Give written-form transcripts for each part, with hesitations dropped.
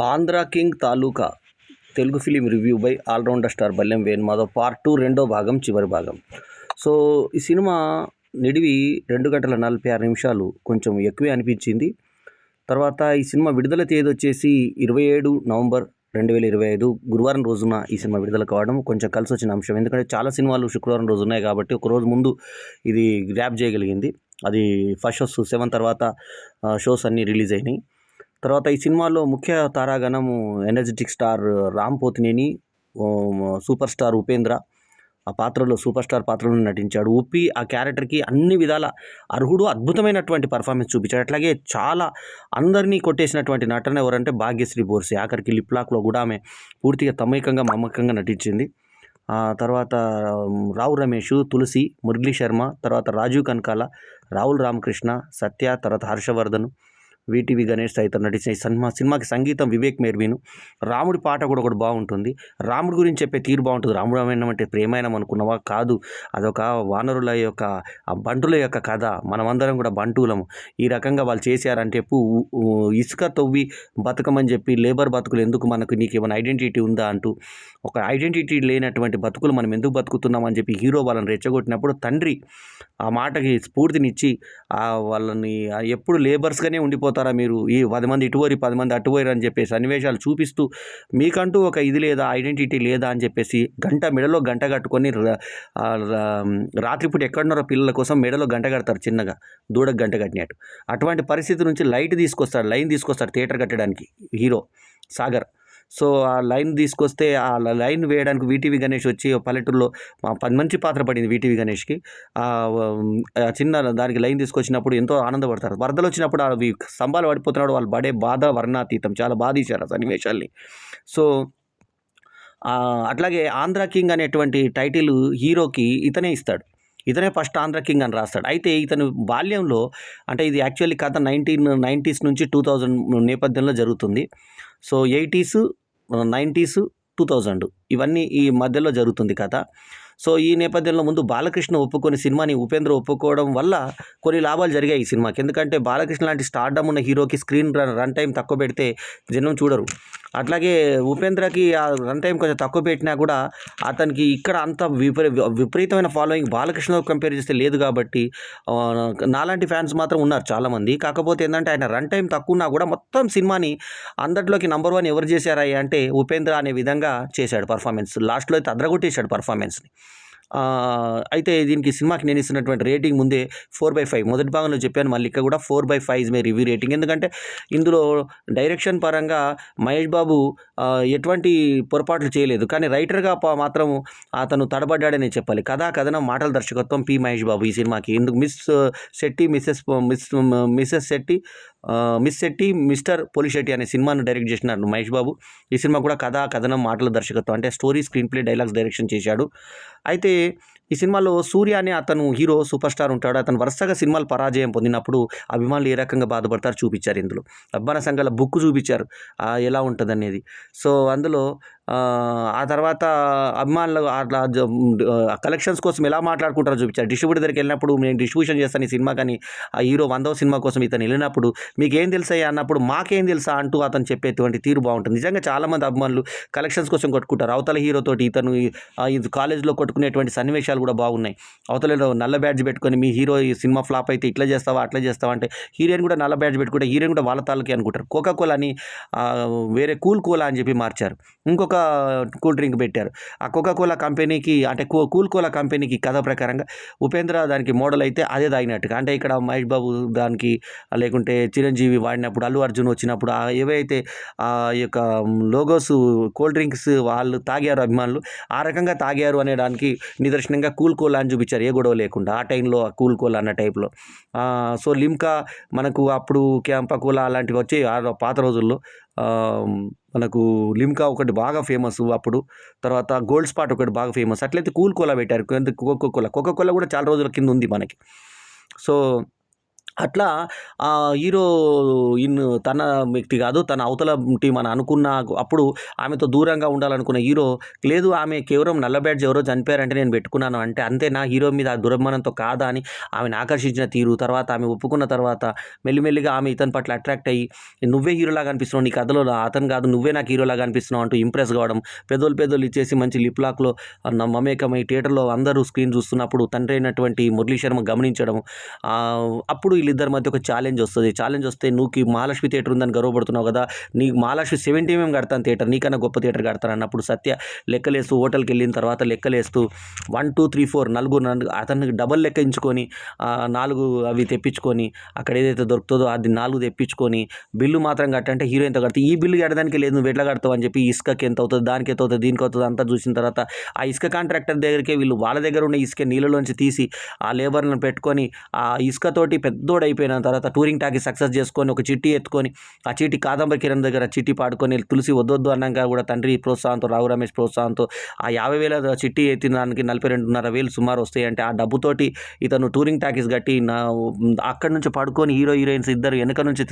Andhra king తాలూకా Telugu film review by allrounder star Ballem Venumadhav part 2 రెండో భాగం చివరి భాగం. సో ఈ సినిమా నిడివి 2 గంటల 46 నిమిషాలు కొంచెం ఎక్కువే అనిపించింది. తర్వాత ఈ సినిమా విడుదల తేదీ వచ్చేసి 27 నవంబర్ 2025 గురువారం రోజున ఈ సినిమా విడుదల కావడం కొంచెం కలిసి వచ్చిన అంశం. ఎందుకంటే చాలా సినిమాలు శుక్రవారం రోజు ఉన్నాయి కాబట్టి ఒక రోజు ముందు ఇది గ్రాప్ చేయగలిగింది. అది ఫస్ట్ షోస్ 7 తర్వాత షోస్ అన్నీ రిలీజ్ అయినాయి. తర్వాత ఈ సినిమాలో ముఖ్య తారాగణము energetic star Ram Pothineni, super star Upendra ఆ పాత్రలో సూపర్ స్టార్ పాత్రలో నటించాడు. ఉప్పి ఆ క్యారెక్టర్కి అన్ని విధాల అర్హుడు, అద్భుతమైనటువంటి పర్ఫార్మెన్స్ చూపించాడు. అట్లాగే చాలా అందరినీ కొట్టేసినటువంటి నటన ఎవరంటే భాగ్యశ్రీ బోర్సే. ఆఖరికి లిప్లాక్లో కూడా ఆమె పూర్తిగా తమైకంగా మమ్మకంగా నటించింది. తర్వాత రావు రమేష్, తులసి, మురళీ శర్మ, తర్వాత రాజీవ్ కనకాల, రాహుల్ రామకృష్ణ, సత్య, తర్వాత హర్షవర్ధన్, వీటీవీ గణేష్ తదితరులు నటించిన ఈ సినిమాకి సంగీతం వివేక్ మెర్వీను. రాముడి పాట కూడా ఒకటి బాగుంటుంది. రాముడి గురించి చెప్పే తీరు బాగుంటుంది. రాముడు అంటే ప్రేమైనం అనుకున్నవా? కాదు, అదొక వానరుల యొక్క బంటుల యొక్క కథ. మనమందరం కూడా బంటువులము. ఈ రకంగా వాళ్ళు చేశారంటే ఇసుక తవ్వి బతకమని చెప్పి లేబర్ బతుకులు ఎందుకు, మనకు నీకేమైనా ఐడెంటిటీ ఉందా అంటూ ఒక ఐడెంటిటీ లేనటువంటి బతుకులు మనం ఎందుకు బతుకుతున్నామని చెప్పి హీరో వాళ్ళని రెచ్చగొట్టినప్పుడు తండ్రి ఆ మాటకి స్ఫూర్తినిచ్చి వాళ్ళని ఎప్పుడు లేబర్స్గానే ఉండిపోతారా మీరు, ఈ 10 మంది ఇటువరి 10 మంది అటువరి అని చెప్పేసి సన్నివేశాలు చూపిస్తూ మీకంటూ ఒక ఇది లేదా, ఐడెంటిటీ లేదా అని చెప్పేసి మెడలో గంట కట్టుకొని రాత్రిపూట ఎక్కడున్నారో పిల్లల కోసం మెడలో గంట కడతారు, చిన్నగా దూడకు గంట కట్టినట్టు. అటువంటి పరిస్థితి నుంచి లైన్ తీసుకొస్తాడు థియేటర్ కట్టడానికి హీరో సాగర్. సో ఆ లైన్ తీసుకొస్తే ఆ లైన్ వేయడానికి వీటీవీ గణేష్ వచ్చి పల్లెటూరులో మంచి పాత్ర పడింది వీటీవీ గణేష్కి. చిన్న దానికి లైన్ తీసుకొచ్చినప్పుడు ఎంతో ఆనందపడతారు. వరదలు వచ్చినప్పుడు అవి స్తంభాలు పడిపోతున్నాడు, వాళ్ళు పడే బాధ వర్ణాతీతం. చాలా బాధ ఇచ్చారు ఆ సన్నివేశాల్ని. సో అట్లాగే ఆంధ్ర కింగ్ అనేటువంటి టైటిల్ హీరోకి ఇతనే ఇస్తాడు. ఇతనే ఫస్ట్ ఆంధ్ర కింగ్ అని రాస్తాడు. అయితే ఇతను బాల్యంలో, అంటే ఇది యాక్చువల్లీ కథ 1990s నుంచి 2000 నేపథ్యంలో జరుగుతుంది. సో 80s, 90s, 2000 ఇవన్నీ ఈ మధ్యలో జరుగుతుంది కథ. సో ఈ నేపథ్యంలో ముందు బాలకృష్ణ ఒప్పుకొని సినిమాని ఉపేంద్ర ఒప్పుకోవడం వల్ల కొన్ని లాభాలు జరిగాయి ఈ సినిమాకి. ఎందుకంటే బాలకృష్ణ లాంటి స్టార్డమ్ ఉన్న హీరోకి స్క్రీన్ రన్ టైం తక్కువ పెడితే జనం చూడరు. అట్లాగే ఉపేంద్రకి ఆ రన్ టైం కొంచెం తక్కువ పెట్టినా కూడా అతనికి ఇక్కడ అంత విపరీతమైన ఫాలోయింగ్ బాలకృష్ణ కంపేర్ చేస్తే లేదు. కాబట్టి నాలాంటి ఫ్యాన్స్ మాత్రం ఉన్నారు చాలామంది. కాకపోతే ఏంటంటే ఆయన రన్ టైం తక్కువ ఉన్నా కూడా మొత్తం సినిమాని అందరిలోకి నంబర్ 1 ఎవరు చేశారా అంటే ఉపేంద్ర అనే విధంగా చేశాడు పర్ఫార్మెన్స్. లాస్ట్లో అయితే అద్రగొట్టేశాడు పర్ఫార్మెన్స్ని. అయితే దీనికి సినిమాకి నేను ఇస్తున్నటువంటి రేటింగ్ ముందే 4/5 మొదటి భాగంలో చెప్పాను. మళ్ళీ ఇక్కడ కూడా 4/5 ఇస్ మై రివ్యూ రేటింగ్. ఎందుకంటే ఇందులో డైరెక్షన్ పరంగా మహేష్ బాబు ఎటువంటి పొరపాట్లు చేయలేదు. కానీ రైటర్గా మాత్రం అతను తడబడ్డాడనే చెప్పాలి. కథనం, మాటల దర్శకత్వం పి మహేష్ బాబు ఈ సినిమాకి. ఎందుకు మిస్ శెట్టి మిస్టర్ పోలిశెట్టి అనే సినిమాను డైరెక్ట్ చేసినారు మహేష్ బాబు. ఈ సినిమా కూడా కథనం, మాటల దర్శకత్వం అంటే story, screen play, dialogues direction చేశాడు. అయితే ఈ సినిమాలో సూర్య అనే అతను హీరో సూపర్ స్టార్ ఉంటాడు. అతను వరుసగా సినిమాలు పరాజయం పొందినప్పుడు అభిమానులు ఏ రకంగా బాధపడతారు చూపించారు. ఇందులో అభిమాన సంఘాల బుక్ చూపించారు ఎలా ఉంటుంది అనేది. సో అందులో ఆ తర్వాత అభిమానులు అట్లా కలెక్షన్స్ కోసం ఎలా మాట్లాడుకుంటారో చూపించారు. డిస్ట్రిబ్యూటర్ దగ్గరికి వెళ్ళినప్పుడు నేను డిస్ట్రిబ్యూషన్ చేస్తాను ఈ సినిమా, కానీ ఆ హీరో 100వ సినిమా కోసం ఇతను వెళ్ళినప్పుడు మీకేం తెలుసా అన్నప్పుడు మాకేం తెలుసా అంటూ అతను చెప్పేటువంటి తీరు బాగుంటుంది. నిజంగా చాలామంది అభిమానులు కలెక్షన్స్ కోసం కొట్టుకుంటారు. అవతల హీరోతోటి ఇతను కాలేజ్లో కొట్టుకునేటువంటి సన్నివేశాలు కూడా బాగున్నాయి. అవతలలో నల్ల బ్యాడ్జ్ పెట్టుకొని మీ హీరో ఈ సినిమా ఫ్లాప్ అయితే ఇట్లా చేస్తావా అట్లా చేస్తావా అంటే హీరోయిన్ కూడా నల్ల బ్యాడ్జ్ పెట్టుకుంటే హీరోయిన్ కూడా వాళ్ళ తాలూకే అనుకుంటారు. కోకాకోలాని వేరే కూల్ కోలా అని చెప్పి మార్చారు. ఇంకొక కూల్ డ్రింక్ పెట్టారు. ఆ కోకాకోలా కంపెనీకి అంటే కూల్ కోలా కంపెనీకి కథ ప్రకారంగా ఉపేంద్ర దానికి మోడల్ అయితే అదే తాగినట్టుగా. అంటే ఇక్కడ మహేష్ బాబు దానికి, లేకుంటే చిరంజీవి వాడినప్పుడు, అల్లు అర్జున్ వచ్చినప్పుడు ఏవైతే ఆ యొక్క లోగోస్ కూల్ డ్రింక్స్ వాళ్ళు తాగారు అభిమానులు, ఆ రకంగా తాగారు అనేదానికి నిదర్శనంగా కూల్ కోలా అని చూపించారు. ఏ గొడవ లేకుండా ఆ టైంలో కూల్ కోలా అన్న టైప్లో. సో లిమ్కా మనకు అప్పుడు క్యాంపా కోలా అలాంటివి వచ్చి పాత రోజుల్లో మనకు లిమ్కా ఒకటి బాగా ఫేమస్ అప్పుడు. తర్వాత గోల్డ్ స్పాట్ ఒకటి బాగా ఫేమస్. అట్లయితే కూల్ కోలా పెట్టారు. కోకోకోలా కూడా చాలా రోజుల కింద ఉంది మనకి. సో అట్లా హీరో తన వ్యక్తి కాదు, తన అవతల టీం అని అనుకున్న అప్పుడు ఆమెతో దూరంగా ఉండాలనుకున్న హీరో, లేదు ఆమె కేవలం నల్ల బ్యాడ్జ్ ఎవరో చనిపోయారంటే నేను పెట్టుకున్నాను అంటే, అంతేనా హీరో మీద ఆ దురభిమానంతో కాదా అని ఆమెను ఆకర్షించిన తీరు, తర్వాత ఆమె ఒప్పుకున్న తర్వాత మెల్లిమెల్లిగా ఆమె ఇతని పట్ల అట్రాక్ట్ అయ్యి, నువ్వే హీరోలాగా అనిపిస్తున్నావు, నీ కథలో అతను కాదు నువ్వే నాకు హీరోలాగా అనిపిస్తున్నావు అంటూ ఇంప్రెస్ కావడం, పెద్దోళ్ళు ఇచ్చేసి మంచి లిప్ లాక్లో మమేకమై థియేటర్లో అందరూ స్క్రీన్ చూస్తున్నప్పుడు తండ్రి అయినటువంటి మురళీ శర్మ గమనించడం, అప్పుడు వీళ్ళిద్దరి మధ్య ఒక ఛాలెంజ్ వస్తుంది. ఛాలెంజ్ వస్తే, నువ్వు మహాలక్ష్మి థియేటర్ ఉందని గర్వపడుతున్నావు కదా, నీకు మహాలక్ష్మి 70 మేము కడతాను థియేటర్, నీకన్నా గొప్ప థియేటర్ కడతాను అన్నప్పుడు సత్య లెక్కలేస్తూ హోటల్కి వెళ్ళిన తర్వాత లెక్కలేస్తూ 1 2 3 4 నలుగురు అతనికి డబల్ లెక్కించుకొని 4 అవి తెప్పించుకొని, అక్కడ ఏదైతే దొరుకుతుందో అది 4 తెప్పించుకొని బిల్లు మాత్రం కట్టంటే హీరో ఎంత కడితే, ఈ బిల్లు కట్టడానికి లేదు నువ్వు ఎట్లా కడతావు అని చెప్పి, ఇసుకకి ఎంత అవుతుంది, దానికి ఎంత అవుతుంది, దీనికి అవుతుంది అంతా చూసిన తర్వాత ఆ ఇసుక కాంట్రాక్టర్ దగ్గరికి వీళ్ళు వాళ్ళ దగ్గర ఉన్న ఇసుక నీళ్ళలోంచి తీసి ఆ లేబర్లను పెట్టుకొని ఆ ఇసుకతోటి పెద్దోడైపోయిన తర్వాత టూరింగ్ టాకీ సక్సెస్ చేసుకొని ఒక చిట్టి ఎత్తుకొని, ఆ చిట్టి కాదంబరి కిరణ్ దగ్గర చిట్టి పాడుకొని తులసి వద్దొద్దు అన్నాక కూడా తండ్రి ప్రోత్సాహంతో, రావు రమేష్ ప్రోత్సాహంతో ఆ 50,000 చిట్టి ఎత్తిన దానికి 42,500 సుమారు వస్తాయి. అంటే ఆ డబ్బుతోటి ఇతను టూరింగ్ టాకీస్ కట్టి అక్కడి నుంచి పడుకొని హీరోయిన్స్ ఇద్దరు వెనక నుంచి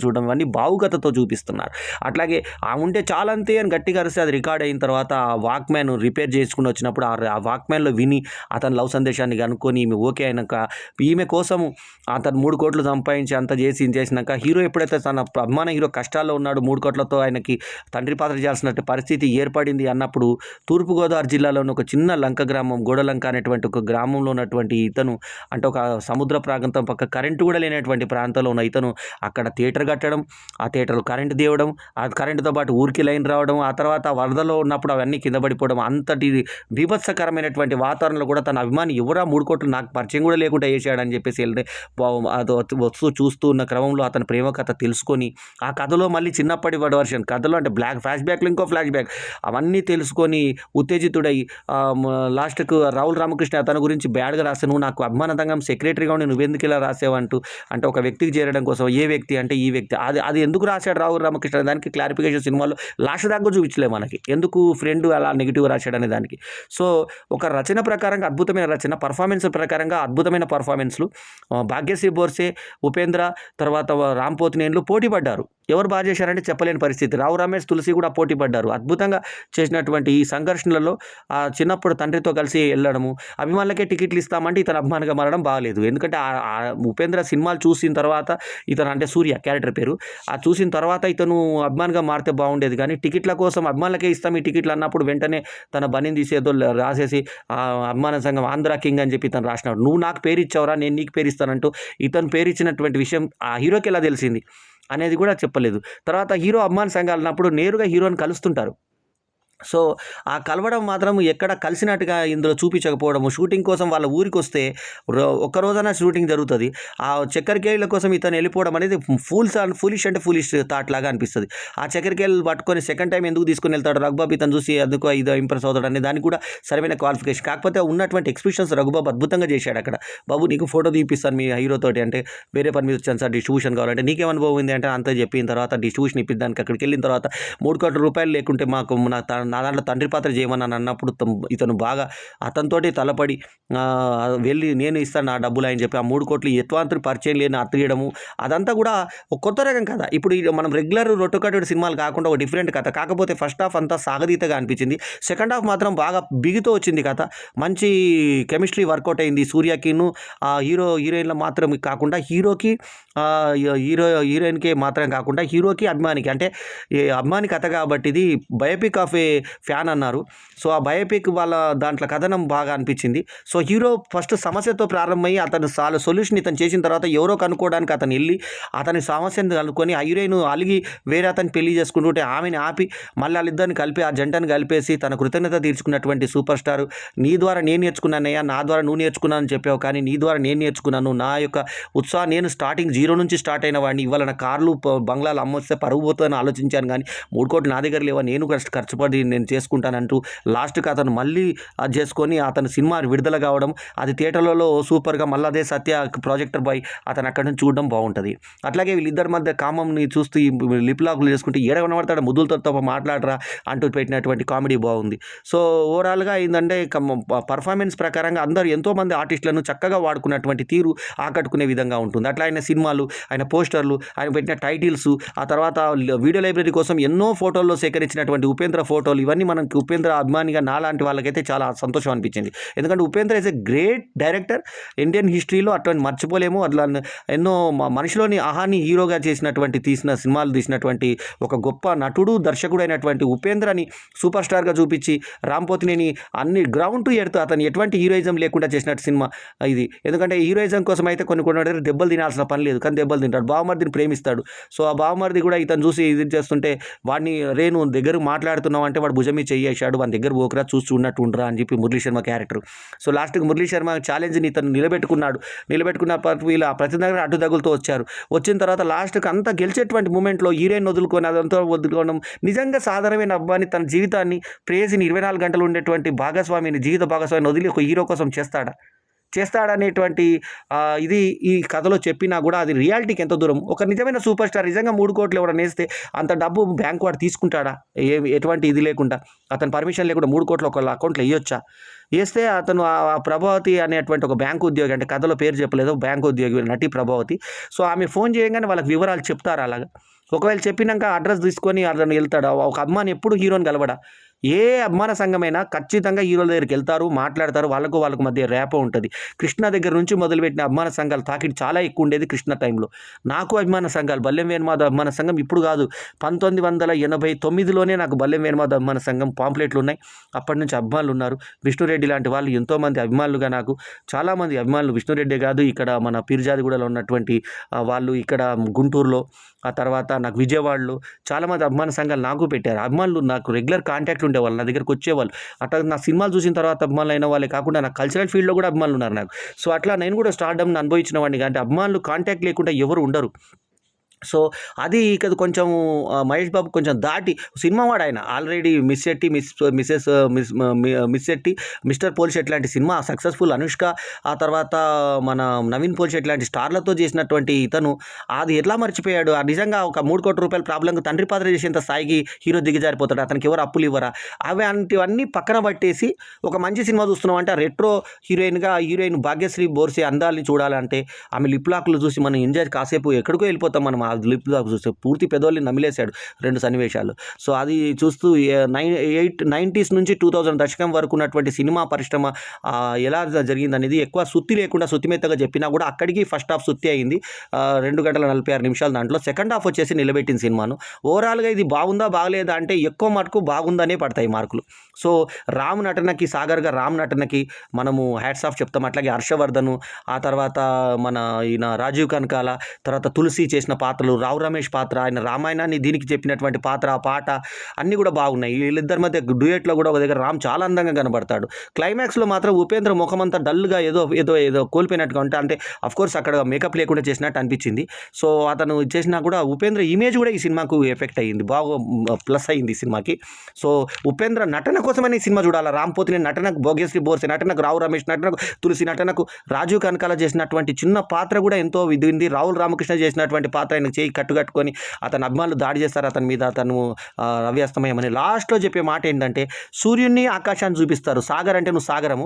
చూడడం, ఇవన్నీ భావుకతతో చూపిస్తున్నారు. అట్లాగే ఆ ఉంటే చాలంతే అని గట్టిగా అరిస్తే అది రికార్డ్ అయిన తర్వాత ఆ వాక్మ్యాన్ రిపేర్ చేసుకుని వచ్చినప్పుడు ఆ వాక్మ్యాన్లో విని అతని లవ్ సందేశాన్ని కనుక్కొని ఈమె ఓకే అయినాక, ఈమె కోసము అతను 3 కోట్లు సంపాదించి అంత చేసినాక హీరో ఎప్పుడైతే తన అభిమాన హీరో కష్టాల్లో ఉన్నాడు, 3 కోట్లతో ఆయనకి తండ్రి పాత్ర చేయాల్సిన పరిస్థితి ఏర్పడింది అన్నప్పుడు, తూర్పుగోదావరి జిల్లాలోని ఒక చిన్న లంక గ్రామం, గోడలంక అనేటువంటి ఒక గ్రామంలో ఉన్నటువంటి ఇతను, అంటే ఒక సముద్ర ప్రాంతం పక్క కరెంటు కూడా లేనటువంటి ప్రాంతంలో ఉన్న ఇతను అక్కడ థియేటర్ కట్టడం, ఆ థియేటర్లో కరెంటు తేవడం, ఆ కరెంటుతో పాటు ఊరికి లైన్ రావడం, ఆ తర్వాత వరదలో ఉన్నప్పుడు అవన్నీ కింద పడిపోవడం, అంతటి బీభత్సకరమైనటువంటి వాతావరణంలో కూడా తన అభిమాని ఎవరా 3 కోట్లు నాకు పరిచయం కూడా లేకుండా వేసాడని చెప్పేసి అది వస్తూ చూస్తూ ఉన్న క్రమంలో అతని ప్రేమ కథ తెలుసుకొని, ఆ కథలో మళ్ళీ చిన్నప్పటి వర్షన్ కథలో అంటే ఫ్లాష్ బ్యాక్లో ఇంకో ఫ్లాష్ బ్యాక్ అవన్నీ తెలుసుకొని ఉత్తేజితుడై లాస్ట్కు రావుల రామకృష్ణ అతని గురించి బ్యాడ్గా రాశాను, నాకు అభిమాన సంఘం సెక్రటరీగా ఉండి నువ్వెందుకు ఇలా రాసావంటూ, అంటే ఒక వ్యక్తికి చేరడం కోసం, ఏ వ్యక్తి అంటే ఈ వ్యక్తి, అది ఎందుకు రాశాడు రావుల రామకృష్ణ దానికి క్లారిఫికేషన్ సినిమాలో లాస్ట్ దాకా చూపించలే మనకి, ఎందుకు ఫ్రెండ్ అలా నెగిటివ్ రాశాడు అనే దానికి. సో ఒక రచన ప్రకారంగా అద్భుతమైన రచన, పర్ఫార్మెన్స్ ప్రకారంగా అద్భుతమైన పర్ఫార్మెన్స్లు, భాగ్యశ్రీ బోర్సే, ఉపేంద్ర, తర్వాత రామ్ పోతినేనులు పోటీ పడ్డారు. ఎవరు బాగా చేశారంటే చెప్పలేని పరిస్థితి. రావు రమేష్, తులసి కూడా పోటీ పడ్డారు. అద్భుతంగా చేసినటువంటి ఈ సంఘర్షణలలో చిన్నప్పుడు తండ్రితో కలిసి వెళ్ళడము, అభిమానులకే టికెట్లు ఇస్తామంటే ఇతను అభిమానిగా మారడం బాగలేదు. ఎందుకంటే ఉపేంద్ర సినిమాలు చూసిన తర్వాత ఇతను, అంటే సూర్య క్యారెక్టర్ పేరు, చూసిన తర్వాత ఇతను అభిమానిగా మారితే బాగుండేది, కానీ టికెట్ల కోసం అభిమానులకే ఇస్తాం ఈ టికెట్లు అన్నప్పుడు వెంటనే తన బనిని తీసేదో రాసేసి అభిమాన సంఘం ఆంధ్ర కింగ్ అని చెప్పి ఇతను రాసినాడు. నువ్వు నాకు పేరు ఇచ్చావురా, నేను నీకు పేరు ఇస్తానంటూ ఇతను పేరు ఇచ్చినటువంటి విషయం ఆ హీరోకి ఎలా తెలిసింది అనేది కూడా చెప్పలేదు. తర్వాత హీరో అభిమాన సంఘాలు అన్నప్పుడు నేరుగా హీరోని కలుస్తుంటారు. సో ఆ కలవడం మాత్రం ఎక్కడ కలిసినట్టుగా ఇందులో చూపించకపోవడము, షూటింగ్ కోసం వాళ్ళ ఊరికి వస్తే ఒక్క రోజైనా షూటింగ్ జరుగుతుంది, ఆ చక్కెరకేళ్ళ కోసం ఇతను వెళ్ళిపోవడం అనేది ఫూలిష్ థాట్ లాగా అనిపిస్తుంది. ఆ చక్కెరకేళ్ళు పట్టుకొని సెకండ్ టైం ఎందుకు తీసుకుని వెళ్తాడు రఘుబాబు, ఇతను చూసి అందుకు ఇది ఇంప్రెస్ అవుతాడు అనే దానికి కూడా సరైన క్వాలిఫికేషన్. కాకపోతే ఉన్నటువంటి ఎక్స్ప్రెషన్స్ రఘుబాబు అద్భుతంగా చేశాడు. అక్కడ బాబు నీకు ఫోటో తీపిస్తాను మీ హీరోతోటి అంటే, వేరే పని మీద వచ్చాను సార్ డిస్ట్రిబ్యూషన్ కావాలంటే, నీకేం అనుభవం ఉంది అంటే అంతా చెప్పిన తర్వాత డిస్ట్రిబ్యూషన్ ఇప్పించడానికి అక్కడికి వెళ్ళిన తర్వాత 3 కోట్ల రూపాయలు లేకుంటే మాకు నా దాంట్లో తండ్రి పాత్ర చేయమని అన్నప్పుడు ఇతను బాగా అతనితోటి తలపడి వెళ్ళి నేను ఇస్తాను నా డబ్బులు అని చెప్పి ఆ 3 కోట్లు ఎత్వాంతరి పరిచయం లేని అత్తియడము, అదంతా కూడా ఒక కొత్త రకం కథ. ఇప్పుడు మనం రెగ్యులర్ రొట్టెకట్టుడు సినిమాలు కాకుండా ఒక డిఫరెంట్ కథ. కాకపోతే ఫస్ట్ హాఫ్ అంతా సాగదీతగా అనిపించింది, సెకండ్ హాఫ్ మాత్రం బాగా బిగితో వచ్చింది కథ. మంచి కెమిస్ట్రీ వర్కౌట్ అయింది సూర్యకిను హీరోయిన్ల మాత్రం కాకుండా హీరోకి హీరోయిన్కి మాత్రం కాకుండా హీరోకి అభిమానికి, అంటే అభిమాని కథ కాబట్టి ఇది బయోపిక్ ఆఫ్ ఏ ఫ్యాన్ అన్నారు. సో ఆ బయోపిక్ వాళ్ళ దాంట్లో కథనం బాగా అనిపించింది. సో హీరో ఫస్ట్ సమస్యతో ప్రారంభమయ్యి అతను సొల్యూషన్ ఇతను చేసిన తర్వాత ఎవరో కనుక్కోవడానికి అతను వెళ్ళి అతని సమస్యను కనుక్కొని ఆ హీరోయిన్ అలిగి వేరే అతను పెళ్లి చేసుకుంటుంటే ఆమెను ఆపి మళ్ళీ వాళ్ళిద్దరిని కలిపి ఆ జంటను కలిపేసి తన కృతజ్ఞత తీర్చుకున్నటువంటి సూపర్ స్టార్. నీ ద్వారా నేను నేర్చుకున్నానయ్యా, నా ద్వారా నువ్వు నేర్చుకున్నానని చెప్పావు, కానీ నీ ద్వారా నేను నేర్చుకున్నాను. నా యొక్క ఉత్సాహం, నేను స్టార్టింగ్ 0 నుంచి స్టార్ట్ అయిన వాడిని, ఇవాళ నా కార్లు బంగ్లాలు అమ్మొస్తే పరుగు పోతుందని ఆలోచించాను, కానీ 3 కోట్లు నా దగ్గర లేవా, నేను ఖర్చు పడి నేను చేసుకుంటానంటూ లాస్ట్కి అతను మళ్ళీ అది చేసుకొని అతను సినిమా విడుదల కావడం, అది థియేటర్లలో సూపర్గా మళ్ళీ అదే సత్య ప్రొజెక్టర్ బాయ్ అతను అక్కడి నుంచి చూడడం బాగుంటుంది. అట్లాగే వీళ్ళిద్దరి మధ్య కామంని చూస్తూ ఈ లిప్ లాక్లు చేసుకుంటే ఏడ కనబడతాడు ముద్దులతో తప్ప మాట్లాడరా అంటూ పెట్టినటువంటి కామెడీ బాగుంది. సో ఓవరాల్గా ఏంటంటే పర్ఫార్మెన్స్ ప్రకారంగా అందరూ ఎంతోమంది ఆర్టిస్టులను చక్కగా వాడుకున్నటువంటి తీరు ఆకట్టుకునే విధంగా ఉంటుంది. అట్లా ఆయన సినిమాలు, ఆయన పోస్టర్లు, ఆయన పెట్టిన టైటిల్స్, ఆ తర్వాత వీడియో లైబ్రరీ కోసం ఎన్నో ఫోటోల్లో సేకరించినటువంటి ఉపేంద్ర ఫోటోలు, ఇవన్నీ మనకి ఉపేంద్ర అభిమానిగా నాలాంటి వాళ్ళకైతే చాలా సంతోషం అనిపించింది. ఎందుకంటే Upendra is a great director. Indian హిస్టరీలో అటువంటి మర్చిపోలేము. అట్లా ఎన్నో మనిషిలోని ఆహాన్ని హీరోగా తీసిన సినిమాలు తీసినటువంటి ఒక గొప్ప నటుడు, దర్శకుడు అయినటువంటి ఉపేంద్రని సూపర్ స్టార్గా చూపించి రాంపోతినేని అన్ని గ్రౌండ్ టు ఎర్త్ అతను ఎటువంటి హీరోయిజం లేకుండా చేసినట్టు సినిమా ఇది. ఎందుకంటే హీరోయిజం కోసం అయితే కొన్ని దెబ్బలు తినాల్సిన పని లేదు, కానీ దెబ్బలు తింటాడు. బావమరిదిని ప్రేమిస్తాడు. సో ఆ బావమరిది కూడా ఇతను చూసి ఇది చేస్తుంటే వాడిని రేను దగ్గర మాట్లాడుతున్నావు అంటే వాడు భుజమి చేసాడు, వాని దగ్గర పోకరా చూసి ఉన్నట్టు ఉండరా అని చెప్పి మురళీ శర్మ క్యారెక్టర్. సో లాస్ట్కి మురళీ శర్మ ఛాలెంజ్ని ఇతను నిలబెట్టుకున్న వీళ్ళ ప్రతి దగ్గర అడ్డు తగులుతూ వచ్చారు. వచ్చిన తర్వాత లాస్ట్కి అంతా గెలిచేటువంటి మూమెంట్లో హీరోయిన్ వదులుకొని అదంతా వదులుకోవడం నిజంగా సాధారణమైన అబ్బాయిని తన జీవితాన్ని ప్రేయసిని 24 గంటలు ఉండేటువంటి జీవిత భాగస్వామిని వదిలి ఒక హీరో కోసం చేస్తాడనేటువంటి ఇది ఈ కథలో చెప్పినా కూడా అది రియాలిటీకి ఎంత దూరం. ఒక నిజమైన సూపర్ స్టార్ నిజంగా 3 కోట్లు ఎవరైనా వేస్తే అంత డబ్బు బ్యాంక్ వాడు తీసుకుంటాడా? ఎటువంటి ఇది లేకుండా, అతని పర్మిషన్ లేకుండా 3 కోట్లు ఒకళ్ళ అకౌంట్లో వేస్తే అతను ఆ ప్రభావతి అనేటువంటి ఒక బ్యాంకు ఉద్యోగి, అంటే కథలో పేరు చెప్పలేదు, బ్యాంకు ఉద్యోగి నటి ప్రభావతి. సో ఆమె ఫోన్ చేయగానే వాళ్ళకి వివరాలు చెప్తారు. అలాగా ఒకవేళ చెప్పినాక అడ్రస్ తీసుకొని అతను వెళ్తాడా? ఒక అభిమాని ఎప్పుడు హీరోని కలవడా? ఏ అభిమాన సంఘమైనా ఖచ్చితంగా హీరోల దగ్గరికి వెళ్తారు, మాట్లాడతారు, వాళ్ళకు మధ్య ర్యాపో ఉంటుంది. కృష్ణ దగ్గర నుంచి మొదలుపెట్టిన అభిమాన సంఘాలు తాకిడి చాలా ఎక్కువ ఉండేది కృష్ణ టైంలో. నాకు అభిమాన సంఘాలు బల్లెం వేణుమాధవ్ అభిమాన సంఘం ఇప్పుడు కాదు, 1989లోనే నాకు బల్లెం వేణుమాధవ్ అభిమాన సంఘం పాంప్లెట్లు ఉన్నాయి. అప్పటి నుంచి అభిమానులు ఉన్నారు. విష్ణురెడ్డి లాంటి వాళ్ళు ఎంతోమంది అభిమానులుగా నాకు చాలామంది అభిమానులు, విష్ణురెడ్డి కాదు ఇక్కడ మన పీర్జాదిగూడలో ఉన్నటువంటి వాళ్ళు, ఇక్కడ గుంటూరులో, ఆ తర్వాత నాకు విజయవాడలో చాలామంది అభిమాన సంఘాలు నాకు పెట్టారు. అభిమానులు నాకు రెగ్యులర్ కాంటాక్ట్లు ఉండేవాళ్ళు, నా దగ్గరకు వచ్చేవాళ్ళు. అట్లా నా సినిమాలు చూసిన తర్వాత అభిమానులు అయిన వాళ్ళే కాకుండా నాకు కల్చరల్ ఫీల్డ్లో కూడా అభిమానులు ఉన్నారు నాకు. సో అట్లా నేను కూడా స్టార్డమ్ని అనుభవించిన వాడిని. అంటే అభిమానులు కాంటాక్ట్ లేకుండా ఎవరు ఉండరు. సో అది ఇక కొంచెం మహేష్ బాబు కొంచెం దాటి సినిమా వాడు ఆయన already miss Shetty, mister Polishetty లాంటి సినిమా సక్సెస్ఫుల్, అనుష్క, ఆ తర్వాత మన నవీన్ పోలిశెట్టి లాంటి స్టార్లతో చేసినటువంటి ఇతను అది ఎట్లా మర్చిపోయాడు? నిజంగా ఒక 3 కోట్ల రూపాయల ప్రాబ్లంకి తండ్రి పాత్ర చేసేంత స్థాయికి హీరో దిగజారిపోతాడు. అతనికి ఎవరు అప్పులు ఇవ్వరా? అలాంటివన్నీ పక్కన పట్టేసి ఒక మంచి సినిమా చూస్తున్నాం అంటే రెట్రో హీరోయిన్ భాగ్యశ్రీ బోర్సే అందాలని చూడాలంటే ఆమె లిప్ లాక్లు చూసి మనం ఎంజాయ్ కాసేపు ఎక్కడికో వెళ్ళిపోతాం. మనం ఆ లిప్ లాక్ చూస్తే పూర్తి పెదవుల్ని నమిలేశాడు 2 సన్నివేశాలు. సో అది చూస్తూ 90s నుంచి 2000 దశకం వరకు ఉన్నటువంటి సినిమా పరిశ్రమ ఎలా జరిగిందనేది ఎక్కువ సుత్తి లేకుండా సుత్తిమెత్తగా చెప్పినా కూడా అక్కడికి ఫస్ట్ హాఫ్ సుత్తి అయింది. 2 గంటల 46 నిమిషాలు. దాంట్లో సెకండ్ హాఫ్ వచ్చేసి నిలబెట్టిన సినిమాను. ఓవరాల్గా ఇది బాగుందా బాగలేదా అంటే ఎక్కువ మటుకు బాగుందనే పడతాయి మార్కులు. సో సాగర్గా రామ్ నటనకి మనము హ్యాట్స్ ఆఫ్ చెప్తాం. అట్లాగే హర్షవర్ధను, ఆ తర్వాత మన ఈయన రాజీవ్ కనకాల, తర్వాత తులసి చేసిన పాత్రలు, రావు రమేష్ పాత్ర, ఆయన రామాయణాన్ని దీనికి చెప్పినటువంటి పాత్ర, ఆ పాట అన్నీ కూడా బాగున్నాయి. వీళ్ళిద్దరి మధ్య డ్యూయెట్లో కూడా ఒక దగ్గర రామ్ చాలా అందంగా కనబడతాడు. క్లైమాక్స్లో మాత్రం ఉపేంద్ర ముఖమంతా డల్గా ఏదో కోల్పోయినట్టుగా ఉంటే, అంటే అఫ్కోర్స్ అక్కడ మేకప్ లేకుండా చేసినట్టు అనిపించింది. సో అతను చేసినా కూడా ఉపేంద్ర ఇమేజ్ కూడా ఈ సినిమాకు ఎఫెక్ట్ అయ్యింది, బాగా ప్లస్ అయ్యింది ఈ సినిమాకి. సో ఉపేంద్ర నటన కోసమని ఈ సినిమా చూడాలి. రాంపోతిని నటనకు, భోగేశ్రీ బోర్సే నటనకు, రావు రమేష్ నటనకు, తులసి నటనకు, రాజీవ్ కనకాల చేసినటువంటి చిన్న పాత్ర కూడా ఎంతో విధింది. రావుల్ రామకృష్ణ చేసినటువంటి పాత్ర ఆయనకు చేయి కట్టుకొని అతని అభిమానులు దాడి చేస్తారు అతని మీద, అతను అవ్యస్తమయమని. లాస్ట్లో చెప్పే మాట ఏంటంటే సూర్యుడిని ఆకాశాన్ని చూపిస్తారు. సాగర్ అంటే నువ్వు సాగరము,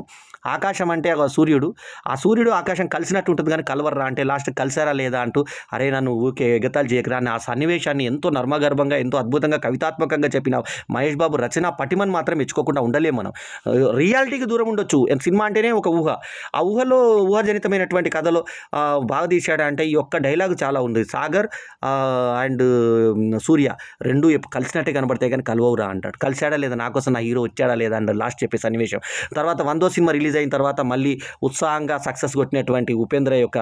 ఆకాశం అంటే సూర్యుడు, ఆ సూర్యుడు ఆకాశం కలిసినట్టు ఉంటుంది కానీ కలవర్రా అంటే లాస్ట్ కలిసారా లేదా అంటూ అరే నన్ను ఊకే ఎగతాలు చేయకరా అని ఆ సన్నివేశాన్ని ఎంతో నర్మగర్భంగా ఎంతో అద్భుతంగా కవితాత్మకంగా చెప్పిన మహేష్ బాబు రచన పటిమని మాత్రం మెచ్చుకోకుండా ఉండలేము మనం. రియాలిటీకి దూరం ఉండొచ్చు, సినిమా అంటేనే ఒక ఊహ, ఆ ఊహాజనితమైనటువంటి కథలో బాగా తీశాడు అంటే ఈ ఒక్క డైలాగ్ చాలా ఉంది. సాగర్ అండ్ సూర్య రెండు కలిసినట్టే కనబడతాయి కానీ కలవవురా అంటాడు. కలిసాడా లేదా, నా కోసం నా హీరో వచ్చాడా లేదా అంటాడు లాస్ట్ చెప్పే సన్నివేశం. తర్వాత 100వ సినిమా రిలీజ్ అయిన తర్వాత మళ్ళీ ఉత్సాహంగా సక్సెస్ కొట్టినటువంటి ఉపేంద్ర యొక్క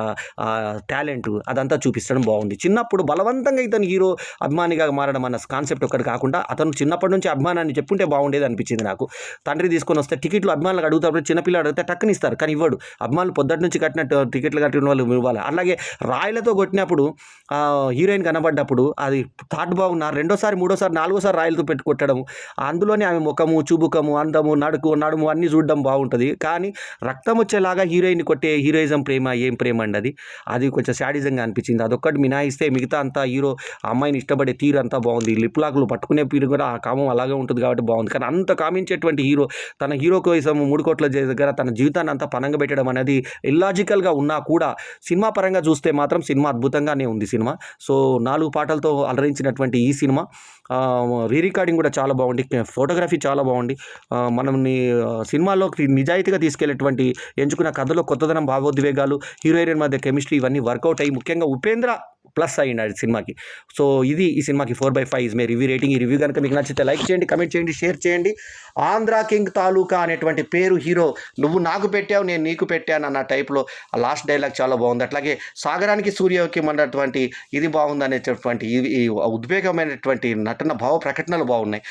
టాలెంట్ అదంతా చూపించడం బాగుంది. చిన్నప్పుడు బలవంతంగా ఇతను హీరో అభిమానిగా మారడం అన్న కాన్సెప్ట్ ఒక్కటి కాకుండా అతను చిన్నప్పటి నుంచి అభిమానాన్ని చెప్పుంటే బాగుండేది అనిపించింది నాకు. తండ్రి తీసుకొని వస్తే టికెట్లు అభిమానులకు అడుగుతారు, చిన్నపిల్లలు అడిగితే టక్కుని ఇస్తారు కానీ ఇవ్వడు. అభిమానులు పొద్దుటి నుంచి కట్టిన టికెట్లు కట్టిన వాళ్ళు ఇవ్వాలి. అలాగే రాయలతో కొట్టినప్పుడు హీరోయిన్ కనబడ్డప్పుడు అది థాట్ బాగున్నా రెండోసారి, మూడోసారి, నాలుగోసారి రాయలతో పెట్టి కొట్టడం, అందులోనే ఆమె ముఖము, చూబుకము, అందము, నడుము అన్నీ చూడడం బాగుంటుంది. కానీ రక్తం వచ్చేలాగా హీరోయిన్‌ని కొట్టే హీరోయిజం ప్రేమ ఏం ప్రేమ అండి అది. అది కొంచెం శాడిజంగా అనిపించింది. అదొక్కటి మినహాయిస్తే మిగతా అంతా హీరో ఆ అమ్మాయిని ఇష్టపడే తీరు అంతా బాగుంది. లిప్ లాక్‌లు పట్టుకునే తీరు కూడా ఆ కామం అలాగే ఉంటుంది కాబట్టి బాగుంది. కానీ అంత కామించేటువంటి హీరో తన హీరో కోసం 3,00,00,000 దగ్గర తన జీవితాన్ని అంతా పణంగా పెట్టడం అనేది ఇల్లాజికల్‌గా ఉన్నా కూడా సినిమా పరంగా చూస్తే మాత్రం సినిమా అద్భుతంగానే ఉంది సినిమా. సో 4 పాటలతో అలరించినటువంటి ఈ సినిమా రీ రికార్డింగ్ కూడా చాలా బాగుంది. ఫోటోగ్రఫీ చాలా బాగుంది. మనల్ని సినిమాలోకి నిజాయితీగా తీసుకెళ్ళేటువంటి ఎంచుకున్న కథలో కొత్తదనం, భావోద్వేగాలు, హీరో హీరోయిన్ మధ్య కెమిస్ట్రీ ఇవన్నీ వర్కౌట్ అయ్యి ముఖ్యంగా ఉపేంద్ర ప్లస్ అయ్యింది సినిమాకి. సో ఇది ఈ సినిమాకి 4/5 ఇస్ మే రివ్యూ రేటింగ్. ఈ రివ్యూ కనుక మీకు నచ్చితే లైక్ చేయండి, కమెంట్ చేయండి, షేర్ చేయండి. ఆంధ్ర కింగ్ తాలూకా అనేటువంటి పేరు హీరో నువ్వు నాకు పెట్టావు నేను నీకు పెట్టాను అన్న టైప్లో ఆ లాస్ట్ డైలాగ్ చాలా బాగుంది. అట్లాగే సాగరానికి సూర్యకి అన్నటువంటి ఇది బాగుంది అనేటటువంటి ఈ ఉద్వేగమైనటువంటి నటన భావ ప్రకటనలు బాగున్నాయి.